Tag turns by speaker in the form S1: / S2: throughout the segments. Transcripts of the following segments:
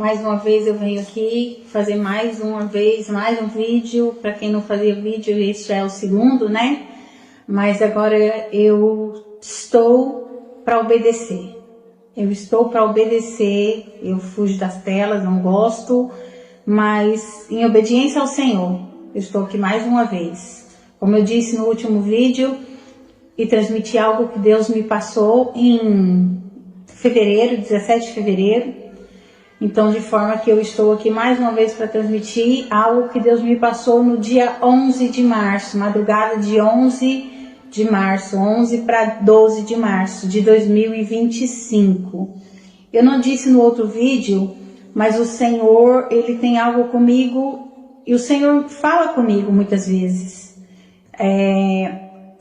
S1: mais uma vez eu venho aqui fazer mais uma vez, mais um vídeo. Para quem não fazia vídeo, esse já é o segundo, né? Mas agora eu estou para obedecer. Eu estou para obedecer, eu fujo das telas, não gosto, mas em obediência ao Senhor, eu estou aqui mais uma vez. Como eu disse no último vídeo, e transmiti algo que Deus me passou em fevereiro, 17 de fevereiro. Então, de forma que eu estou aqui mais uma vez para transmitir algo que Deus me passou no dia 11 de março, madrugada de 11 de março, 11 para 12 de março de 2025. Eu não disse no outro vídeo, mas o Senhor, Ele tem algo comigo e o Senhor fala comigo muitas vezes.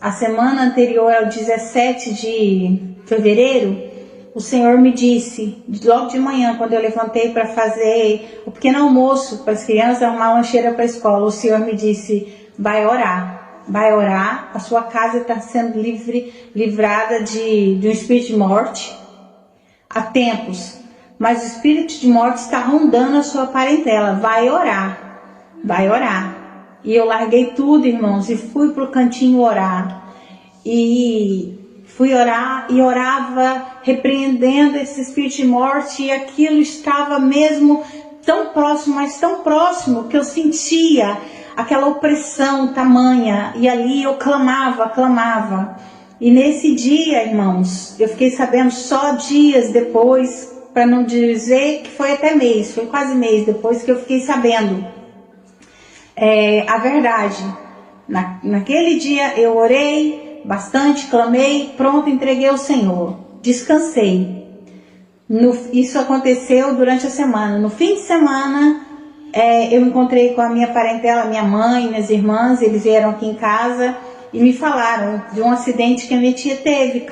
S1: A semana anterior ao 17 de fevereiro, o Senhor me disse, logo de manhã, quando eu levantei para fazer o pequeno almoço para as crianças, arrumar lancheira para a escola, o Senhor me disse, vai orar, a sua casa está sendo livrada de um espírito de morte há tempos, mas o espírito de morte está rondando a sua parentela, vai orar. E eu larguei tudo, irmãos, e fui para o cantinho orar. E fui orar e orava, repreendendo esse espírito de morte. E aquilo estava mesmo tão próximo, mas tão próximo, que eu sentia aquela opressão tamanha. E ali eu clamava. E nesse dia, irmãos, eu fiquei sabendo só dias depois, para não dizer que foi até mês, foi quase mês depois que eu fiquei sabendo. A verdade, naquele dia eu orei bastante, clamei, pronto, entreguei ao Senhor, descansei. Isso aconteceu durante a semana. No fim de semana, eu encontrei com a minha parentela, minha mãe, minhas irmãs, eles vieram aqui em casa e me falaram de um acidente que a minha tia teve,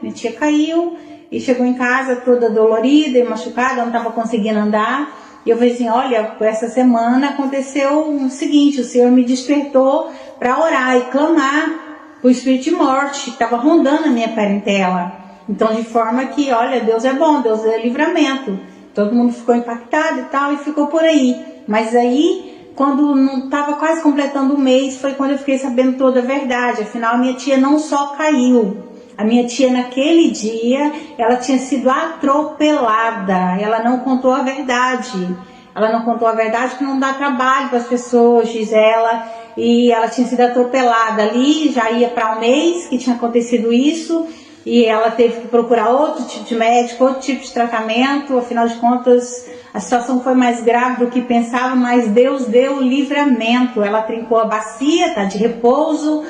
S1: minha tia caiu e chegou em casa toda dolorida e machucada, não estava conseguindo andar. E eu falei assim, olha, essa semana aconteceu o seguinte, o Senhor me despertou para orar e clamar o espírito de morte que estava rondando a minha parentela. Então, de forma que, olha, Deus é bom, Deus é livramento. Todo mundo ficou impactado e tal, e ficou por aí. Mas aí, quando não estava quase completando um mês, foi quando eu fiquei sabendo toda a verdade. Afinal, a minha tia não só caiu. A minha tia, naquele dia, ela tinha sido atropelada. Ela não contou a verdade. Ela não contou a verdade que não dá trabalho para as pessoas, diz ela. E ela tinha sido atropelada ali, já ia para um mês que tinha acontecido isso. E ela teve que procurar outro tipo de médico, outro tipo de tratamento. Afinal de contas, a situação foi mais grave do que pensava, mas Deus deu o livramento. Ela trincou a bacia, está de repouso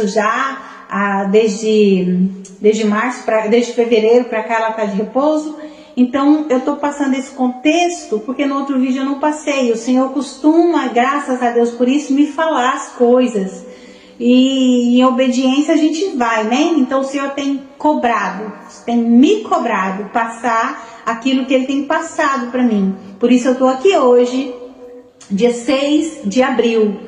S1: já. Desde março, desde fevereiro para cá ela está de repouso. Então eu estou passando esse contexto porque no outro vídeo eu não passei. O Senhor costuma, graças a Deus por isso, me falar as coisas. E em obediência a gente vai, né? Então o Senhor tem me cobrado passar aquilo que Ele tem passado para mim. Por isso eu estou aqui hoje, dia 6 de abril.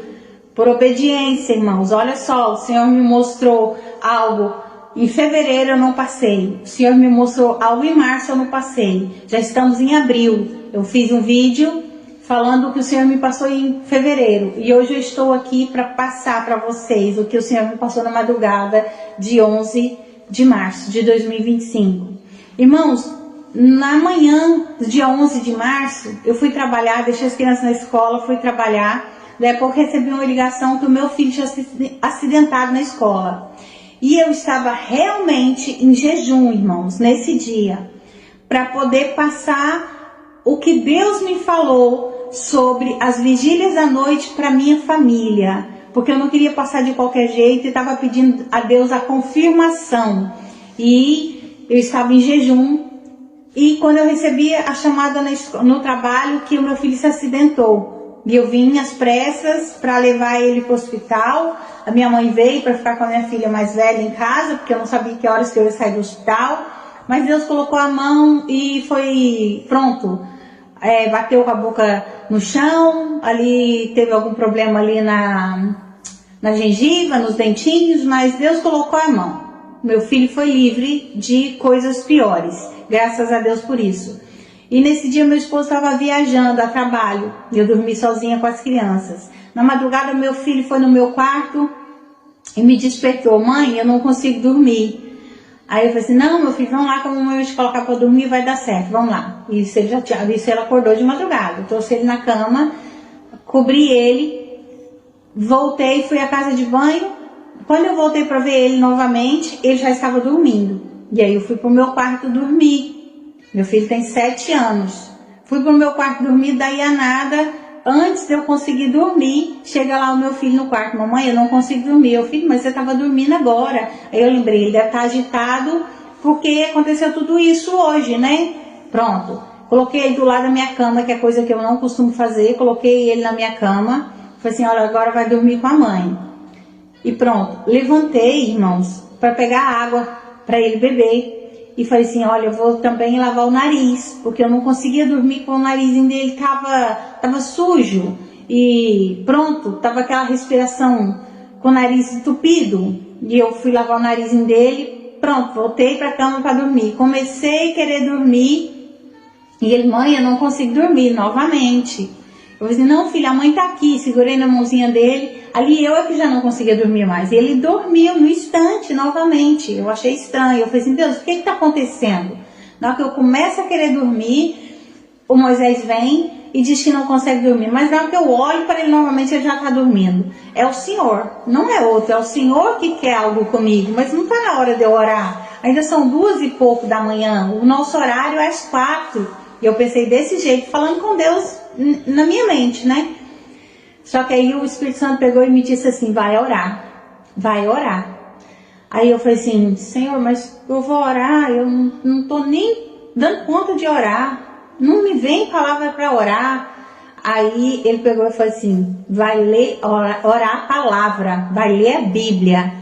S1: Por obediência, irmãos, olha só, o Senhor me mostrou algo em fevereiro, eu não passei. O Senhor me mostrou algo em março, eu não passei. Já estamos em abril. Eu fiz um vídeo falando o que o Senhor me passou em fevereiro. E hoje eu estou aqui para passar para vocês o que o Senhor me passou na madrugada de 11 de março de 2025. Irmãos, na manhã do dia 11 de março, eu fui trabalhar, deixei as crianças na escola, fui trabalhar. Daí a pouco recebi uma ligação que o meu filho tinha sido acidentado na escola. E eu estava realmente em jejum, irmãos, nesse dia, para poder passar o que Deus me falou sobre as vigílias da noite para minha família. Porque eu não queria passar de qualquer jeito e estava pedindo a Deus a confirmação. E eu estava em jejum. E quando eu recebi a chamada no trabalho que o meu filho se acidentou. E eu vim às pressas para levar ele para o hospital. A minha mãe veio para ficar com a minha filha mais velha em casa, porque eu não sabia que horas que eu ia sair do hospital. Mas Deus colocou a mão e foi pronto. Bateu com a boca no chão, ali teve algum problema ali na gengiva, nos dentinhos, mas Deus colocou a mão. Meu filho foi livre de coisas piores, graças a Deus por isso. E nesse dia meu esposo estava viajando a trabalho e eu dormi sozinha com as crianças. Na madrugada meu filho foi no meu quarto e me despertou: mãe, eu não consigo dormir. Aí eu falei assim: não, meu filho, vamos lá que a mamãe vai te colocar para dormir e vai dar certo, vamos lá. Isso ele acordou de madrugada. Eu trouxe ele na cama, cobri ele, voltei, fui à casa de banho. Quando eu voltei para ver ele novamente, ele já estava dormindo. E aí eu fui pro meu quarto dormir. Meu filho tem 7 anos. Fui pro meu quarto dormir, daí a nada, antes de eu conseguir dormir, chega lá o meu filho no quarto: mamãe, eu não consigo dormir. Eu: filho, mas você estava dormindo agora. Aí eu lembrei, ele deve estar agitado porque aconteceu tudo isso hoje, né? Pronto. Coloquei ele do lado da minha cama, que é coisa que eu não costumo fazer. Coloquei ele na minha cama. Falei assim: olha, agora vai dormir com a mãe. E pronto. Levantei, irmãos, para pegar água para ele beber. E falei assim: olha, eu vou também lavar o nariz, porque eu não conseguia dormir com o narizinho dele, tava sujo. E pronto, tava aquela respiração com o nariz entupido. E eu fui lavar o narizinho dele, pronto, voltei pra cama para dormir. Comecei a querer dormir, e ele: mãe, eu não consigo dormir novamente. Eu falei assim: não, filha, a mãe tá aqui. Segurei na mãozinha dele. Ali eu é que já não conseguia dormir mais. E ele dormiu no instante novamente. Eu achei estranho. Eu falei assim: Deus, o que está acontecendo? Na hora que eu começo a querer dormir, o Moisés vem e diz que não consegue dormir. Mas na hora que eu olho para ele novamente, ele já está dormindo. É o Senhor, não é outro. É o Senhor que quer algo comigo. Mas não está na hora de eu orar. Ainda são 2 e pouco da manhã. O nosso horário é às 4. E eu pensei desse jeito, falando com Deus na minha mente, né? Só que aí o Espírito Santo pegou e me disse assim: vai orar, vai orar. Aí eu falei assim: Senhor, mas eu vou orar, eu não tô nem dando conta de orar, não me vem palavra para orar. Aí ele pegou e falou assim: vai ler, orar a palavra, vai ler a Bíblia.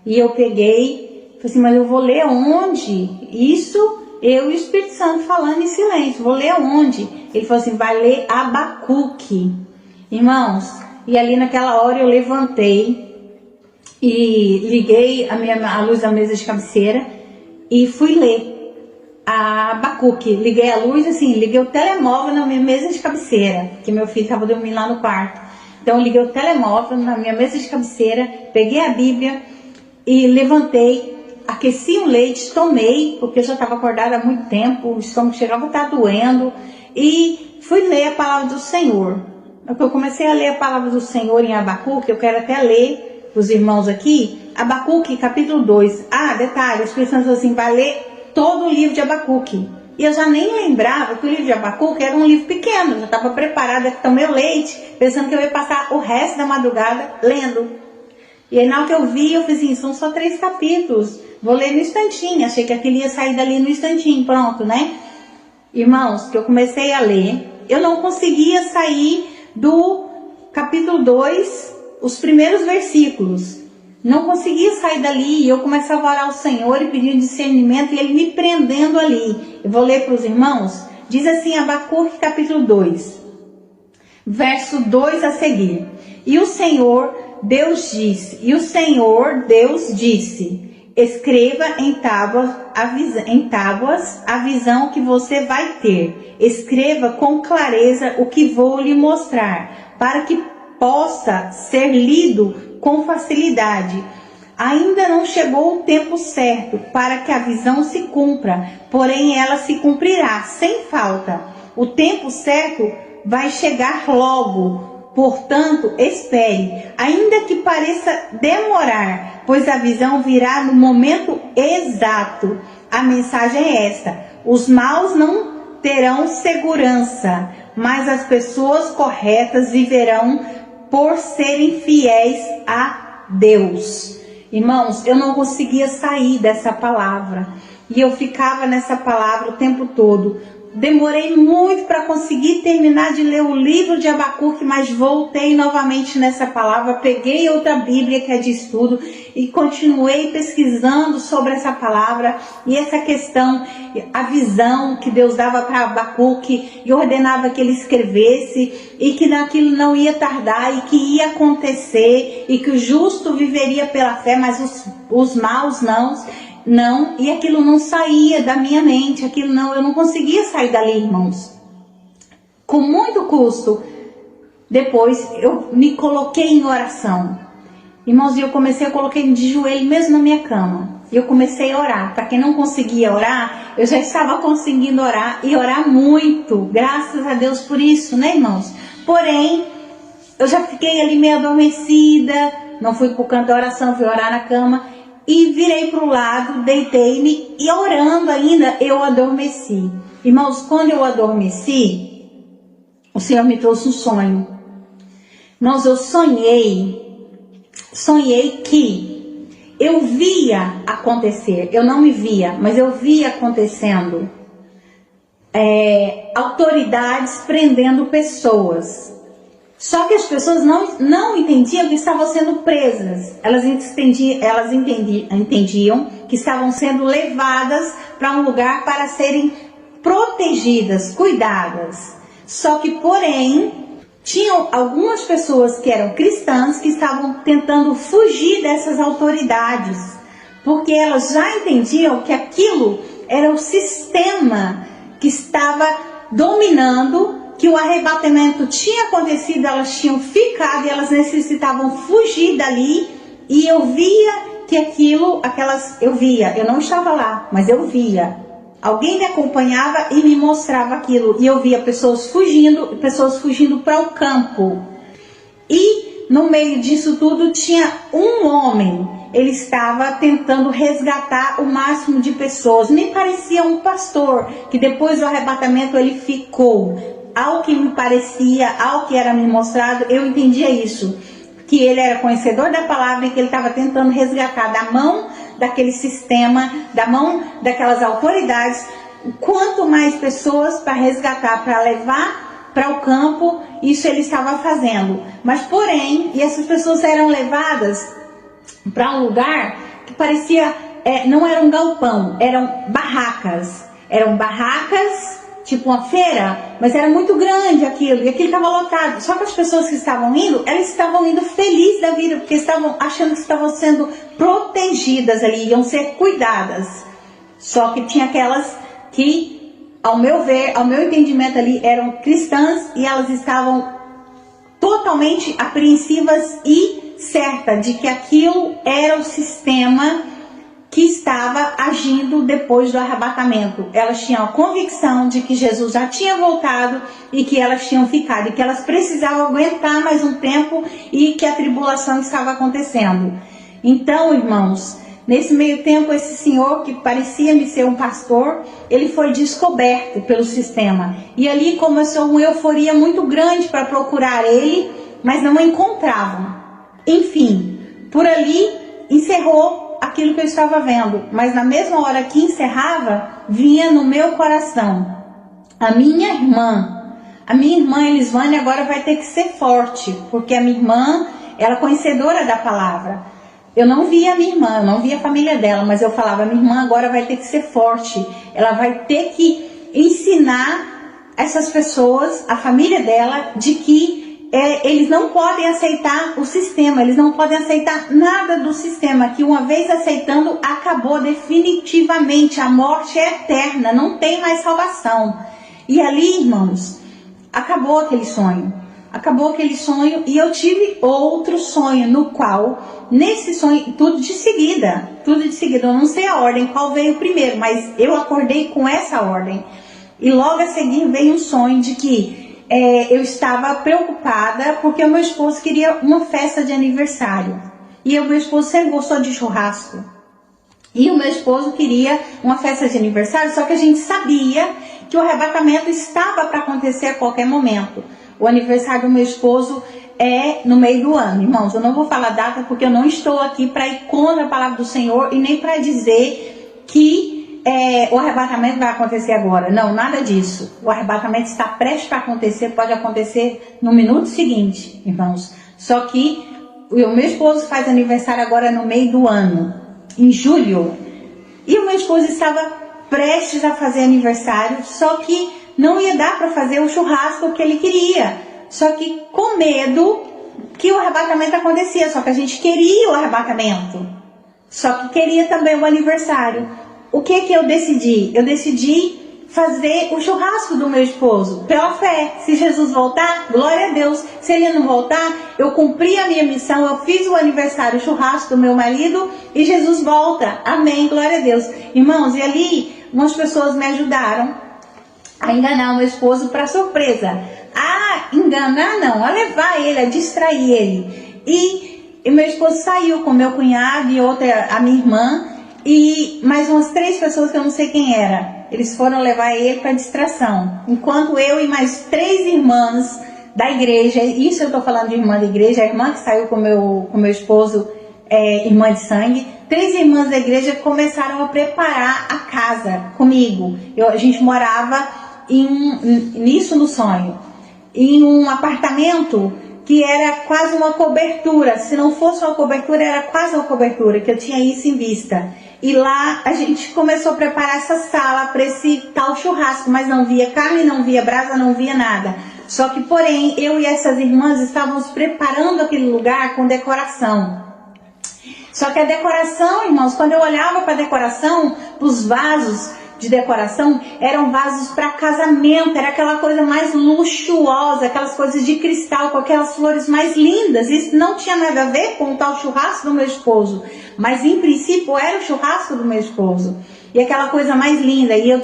S1: E eu peguei, falei assim: mas eu vou ler onde? Isso eu e o Espírito Santo falando em silêncio, vou ler onde? Ele falou assim: vai ler Abacuque. Irmãos, e ali naquela hora eu levantei e liguei a luz da mesa de cabeceira e fui ler a Abacuque. Liguei a luz, assim, liguei o telemóvel na minha mesa de cabeceira, que meu filho estava dormindo lá no quarto. Então eu liguei o telemóvel na minha mesa de cabeceira, peguei a Bíblia e levantei, aqueci um leite, tomei, porque eu já estava acordada há muito tempo, o estômago chegava a estar doendo, e fui ler a palavra do Senhor. Eu comecei a ler a palavra do Senhor em Abacuque. Eu quero até ler para os irmãos aqui, Abacuque capítulo 2. Ah, detalhe, o Espírito Santo falou assim: vai ler todo o livro de Abacuque. E eu já nem lembrava que o livro de Abacuque era um livro pequeno. Eu já estava preparada, tomei o leite, pensando que eu ia passar o resto da madrugada lendo. E aí na hora que eu vi, eu falei assim: são só 3 capítulos, vou ler no instantinho. Achei que aquele ia sair dali no instantinho, pronto, né? Irmãos, que eu comecei a ler, eu não conseguia sair do capítulo 2, os primeiros versículos. Não conseguia sair dali, e eu começava a orar ao Senhor e pedindo discernimento, e Ele me prendendo ali. Eu vou ler para os irmãos. Diz assim, Abacuque capítulo 2, verso 2 a seguir: e o Senhor Deus disse, escreva em tábuas a visão que você vai ter. Escreva com clareza o que vou lhe mostrar, para que possa ser lido com facilidade. Ainda não chegou o tempo certo para que a visão se cumpra, porém ela se cumprirá sem falta. O tempo certo vai chegar logo, portanto espere, ainda que pareça demorar, pois a visão virá no momento exato. A mensagem é esta: os maus não terão segurança, mas as pessoas corretas viverão por serem fiéis a Deus. Irmãos, eu não conseguia sair dessa palavra, e eu ficava nessa palavra o tempo todo. Demorei muito para conseguir terminar de ler o livro de Abacuque, mas voltei novamente nessa palavra, peguei outra Bíblia que é de estudo e continuei pesquisando sobre essa palavra e essa questão, a visão que Deus dava para Abacuque e ordenava que ele escrevesse, e que naquilo não ia tardar e que ia acontecer, e que o justo viveria pela fé, mas os maus não. não, e aquilo não saía da minha mente, aquilo não, eu não conseguia sair dali, irmãos. Com muito custo, depois eu me coloquei em oração. Irmãos, e eu coloquei de joelho mesmo na minha cama. E eu comecei a orar. Para quem não conseguia orar, eu já estava conseguindo orar e orar muito. Graças a Deus por isso, né, irmãos? Porém, eu já fiquei ali meio adormecida, não fui pro canto da oração, fui orar na cama e virei pro lado, deitei-me e orando ainda, eu adormeci. Irmãos, quando eu adormeci, o Senhor me trouxe um sonho. Irmãos, eu sonhei que eu via acontecer, eu não me via, mas eu via acontecendo, autoridades prendendo pessoas. Só que as pessoas não entendiam que estavam sendo presas. Elas entendiam que estavam sendo levadas para um lugar para serem protegidas, cuidadas. Só que, porém, tinham algumas pessoas que eram cristãs que estavam tentando fugir dessas autoridades, porque elas já entendiam que aquilo era o sistema que estava dominando, que o arrebatamento tinha acontecido, elas tinham ficado e elas necessitavam fugir dali. E eu via que eu não estava lá, mas eu via. Alguém me acompanhava e me mostrava aquilo. E eu via pessoas fugindo para o campo. E no meio disso tudo tinha um homem. Ele estava tentando resgatar o máximo de pessoas. Me parecia um pastor, que depois do arrebatamento ele ficou. Ao que me parecia, ao que era me mostrado, eu entendia isso. Que ele era conhecedor da palavra e que ele estava tentando resgatar da mão daquele sistema, da mão daquelas autoridades, quanto mais pessoas para resgatar, para levar para o campo, isso ele estava fazendo. Mas porém, e essas pessoas eram levadas para um lugar que parecia, não era um galpão, eram barracas, tipo uma feira, mas era muito grande aquilo, e aquilo estava lotado. Só que as pessoas que estavam indo, elas estavam indo felizes da vida, porque estavam achando que estavam sendo protegidas ali, iam ser cuidadas. Só que tinha aquelas que, ao meu ver, ao meu entendimento ali, eram cristãs e elas estavam totalmente apreensivas e certas de que aquilo era o sistema que estava agindo depois do arrebatamento. Elas tinham a convicção de que Jesus já tinha voltado e que elas tinham ficado, e que elas precisavam aguentar mais um tempo e que a tribulação estava acontecendo. Então, irmãos, nesse meio tempo, esse senhor, que parecia-me ser um pastor, ele foi descoberto pelo sistema. E ali começou uma euforia muito grande para procurar ele, mas não o encontravam. Enfim, por ali encerrou aquilo que eu estava vendo, mas na mesma hora que encerrava, vinha no meu coração: a minha irmã Elisvânia agora vai ter que ser forte, porque a minha irmã, ela é conhecedora da palavra. Eu não via a minha irmã, eu não via a família dela, mas eu falava: minha irmã agora vai ter que ser forte, ela vai ter que ensinar essas pessoas, a família dela, de que eles não podem aceitar o sistema, eles não podem aceitar nada do sistema, que uma vez aceitando, acabou definitivamente, a morte é eterna, não tem mais salvação. E ali, irmãos, acabou aquele sonho, e eu tive outro sonho, no qual, nesse sonho, tudo de seguida, eu não sei a ordem, qual veio primeiro, mas eu acordei com essa ordem, e logo a seguir veio um sonho de que eu estava preocupada porque o meu esposo queria uma festa de aniversário. E o meu esposo sempre gostou de churrasco. E o meu esposo queria uma festa de aniversário, só que a gente sabia que o arrebatamento estava para acontecer a qualquer momento. O aniversário do meu esposo é no meio do ano. Irmãos, eu não vou falar data porque eu não estou aqui para ir contra a palavra do Senhor e nem para dizer que o arrebatamento vai acontecer agora. Não, nada disso. O arrebatamento está prestes para acontecer, pode acontecer no minuto seguinte, irmãos. Só que o meu esposo faz aniversário agora no meio do ano, em julho. E o meu esposo estava prestes a fazer aniversário, só que não ia dar para fazer o churrasco que ele queria. Só que com medo que o arrebatamento acontecia, só que a gente queria o arrebatamento. Só que queria também o aniversário. O que que eu decidi? Eu decidi fazer o churrasco do meu esposo, pela fé. Se Jesus voltar, glória a Deus. Se ele não voltar, eu cumpri a minha missão, eu fiz o aniversário, o churrasco do meu marido e Jesus volta. Amém, glória a Deus. Irmãos, e ali umas pessoas me ajudaram a enganar o meu esposo para surpresa. A enganar não, a levar ele, a distrair ele. E meu esposo saiu com meu cunhado e outra, a minha irmã, e mais umas 3 pessoas que eu não sei quem era. Eles foram levar ele para distração. Enquanto eu e mais 3 irmãs da igreja, isso eu estou falando de irmã da igreja, a irmã que saiu com meu esposo, irmã de sangue, 3 irmãs da igreja começaram a preparar a casa comigo. A gente morava nisso no sonho, em um apartamento que era quase uma cobertura. Se não fosse uma cobertura, era quase uma cobertura, que eu tinha isso em vista. E lá a gente começou a preparar essa sala para esse tal churrasco, mas não via carne, não via brasa, não via nada. Só que, porém, eu e essas irmãs estávamos preparando aquele lugar com decoração. Só que a decoração, irmãos, quando eu olhava para a decoração, os vasos de decoração eram vasos para casamento, era aquela coisa mais luxuosa, aquelas coisas de cristal, com aquelas flores mais lindas. Isso não tinha nada a ver com o tal churrasco do meu esposo, mas em princípio era o churrasco do meu esposo, e aquela coisa mais linda. E eu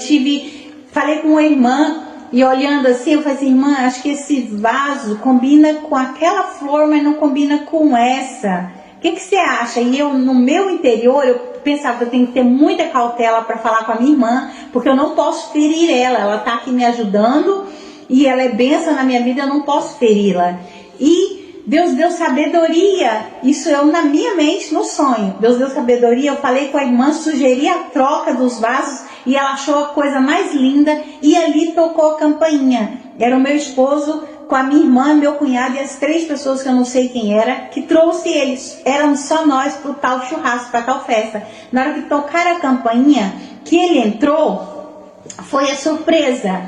S1: falei com uma irmã, e olhando assim, eu falei assim: irmã, acho que esse vaso combina com aquela flor, mas não combina com essa. O que você acha? E eu, no meu interior, eu pensava que eu tenho que ter muita cautela para falar com a minha irmã, porque eu não posso ferir ela. Ela está aqui me ajudando e ela é bênção na minha vida, eu não posso feri-la. E Deus deu sabedoria, isso eu na minha mente, no sonho. Deus deu sabedoria, eu falei com a irmã, sugeri a troca dos vasos e ela achou a coisa mais linda e ali tocou a campainha. Era o meu esposo com a minha irmã, meu cunhado e as 3 pessoas que eu não sei quem era, que trouxe eles. Éramos só nós para o tal churrasco, para tal festa. Na hora que tocaram a campainha, que ele entrou, foi a surpresa.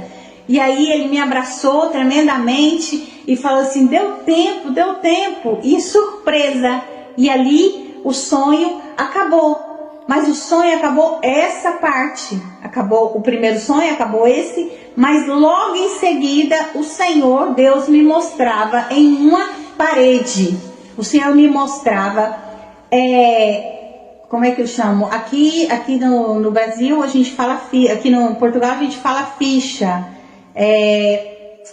S1: E aí ele me abraçou tremendamente e falou assim: deu tempo, e surpresa. E ali o sonho acabou. Mas o sonho acabou essa parte. Acabou o primeiro sonho, acabou esse. Mas logo em seguida o Senhor, Deus, me mostrava em uma parede. O Senhor me mostrava, como é que eu chamo? Aqui no Brasil a gente fala, aqui no Portugal a gente fala ficha.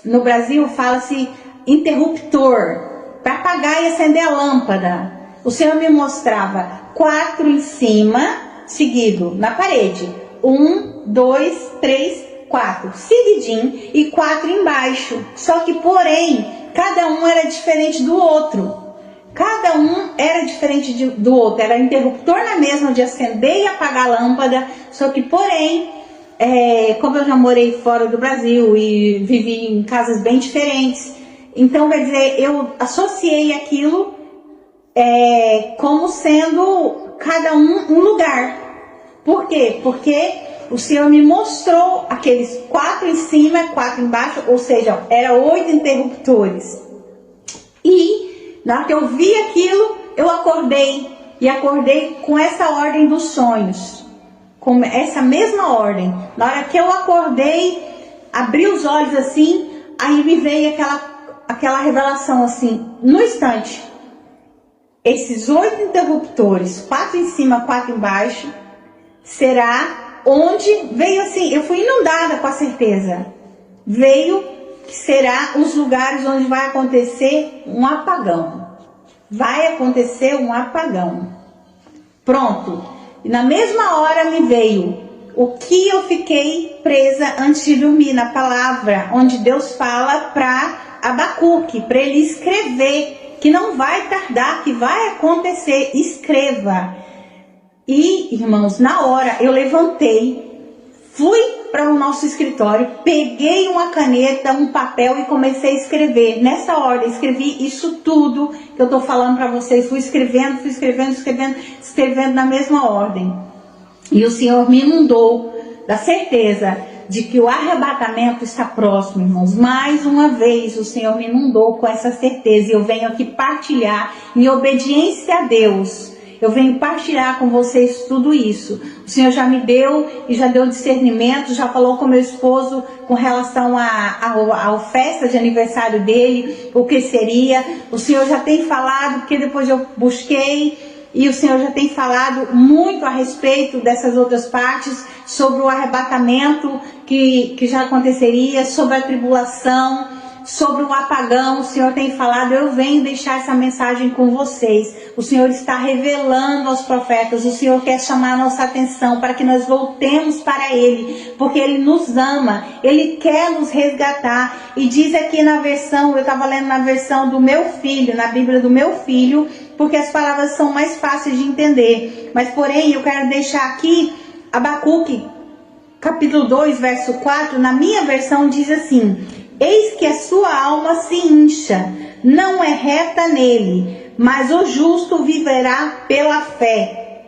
S1: No Brasil fala-se interruptor, para apagar e acender a lâmpada. O Senhor me mostrava 4 em cima, seguido na parede. 1, 2, 3, 4. Seguidinho, e 4 embaixo. Só que, porém, cada um era diferente do outro. Cada um era diferente do outro. Era interruptor na mesma de acender e apagar a lâmpada. Só que, porém, como eu já morei fora do Brasil e vivi em casas bem diferentes, então, quer dizer, eu associei aquilo como sendo cada um lugar. Por quê? Porque o Senhor me mostrou aqueles 4 em cima, 4 embaixo, ou seja, era 8 interruptores. E na hora que eu vi aquilo, eu acordei. E acordei com essa ordem dos sonhos, com essa mesma ordem. Na hora que eu acordei, abri os olhos assim, aí me veio aquela revelação assim, no instante. Esses 8 interruptores, 4 em cima, 4 embaixo, será onde veio assim, eu fui inundada com a certeza. Veio que será os lugares onde vai acontecer um apagão. Vai acontecer um apagão. Pronto. E na mesma hora me veio o que eu fiquei presa antes de dormir, na palavra, onde Deus fala para Abacuque, para ele escrever, que não vai tardar, que vai acontecer, escreva. E, irmãos, na hora eu levantei, fui para o nosso escritório, peguei uma caneta, um papel e comecei a escrever. Nessa ordem, escrevi isso tudo que eu estou falando para vocês. Fui escrevendo na mesma ordem. E o Senhor me inundou da certeza de que o arrebatamento está próximo, irmãos. Mais uma vez o Senhor me inundou com essa certeza. E eu venho aqui partilhar em obediência a Deus. eu venho partilhar com vocês tudo isso. O Senhor já me deu e já deu discernimento, já falou com meu esposo com relação à festa de aniversário dele, o que seria. O Senhor já tem falado, porque depois eu busquei, e o Senhor já tem falado muito a respeito dessas outras partes, sobre o arrebatamento que já aconteceria, sobre a tribulação, sobre o apagão. O Senhor tem falado, eu venho deixar essa mensagem com vocês. O Senhor está revelando aos profetas, o Senhor quer chamar a nossa atenção para que nós voltemos para Ele, porque Ele nos ama, Ele quer nos resgatar. E diz aqui na versão, eu estava lendo na versão do meu filho, na Bíblia do meu filho, porque as palavras são mais fáceis de entender. Mas porém, eu quero deixar aqui Abacuque, capítulo 2, verso 4, na minha versão diz assim: eis que a sua alma se incha, não é reta nele, mas o justo viverá pela fé.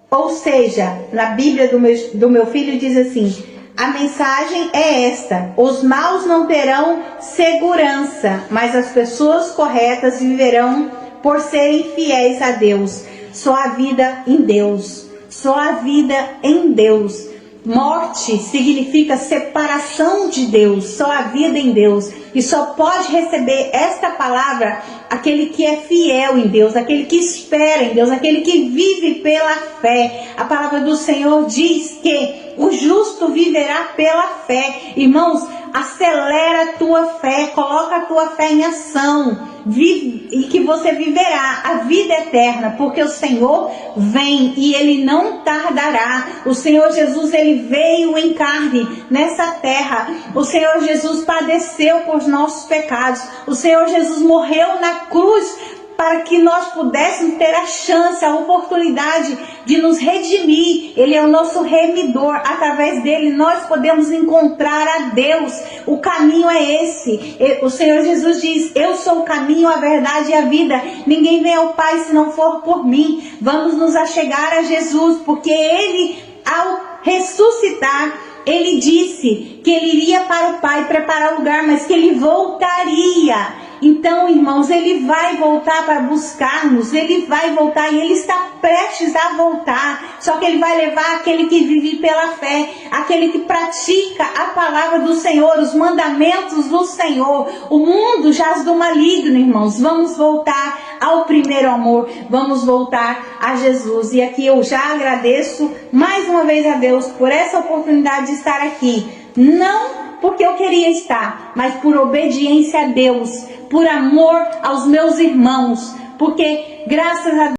S1: Ou seja, na Bíblia do meu filho diz assim: a mensagem é esta: os maus não terão segurança, mas as pessoas corretas viverão por serem fiéis a Deus. Só a vida em Deus, só a vida em Deus. Morte significa separação de Deus, só a vida em Deus. E só pode receber esta palavra aquele que é fiel em Deus, aquele que espera em Deus, aquele que vive pela fé. A palavra do Senhor diz que o justo viverá pela fé. Irmãos, acelera a tua fé, coloca a tua fé em ação. Vive, e que você viverá a vida eterna, porque o Senhor vem e Ele não tardará. O Senhor Jesus, Ele veio em carne nessa terra. O Senhor Jesus padeceu por nossos pecados. O Senhor Jesus morreu na cruz para que nós pudéssemos ter a chance, a oportunidade de nos redimir. Ele é o nosso remidor. Através dele nós podemos encontrar a Deus. O caminho é esse. O Senhor Jesus diz: eu sou o caminho, a verdade e a vida. Ninguém vem ao Pai se não for por mim. Vamos nos achegar a Jesus, porque Ele, ao ressuscitar, Ele disse que Ele iria para o Pai preparar lugar, mas que Ele voltaria. Então, irmãos, Ele vai voltar para buscar-nos, Ele vai voltar e Ele está prestes a voltar. Só que Ele vai levar aquele que vive pela fé, aquele que pratica a palavra do Senhor, os mandamentos do Senhor. O mundo jaz do maligno, irmãos. Vamos voltar ao primeiro amor, vamos voltar a Jesus. E aqui eu já agradeço mais uma vez a Deus por essa oportunidade de estar aqui. Não porque eu queria estar, mas por obediência a Deus, por amor aos meus irmãos, porque graças a Deus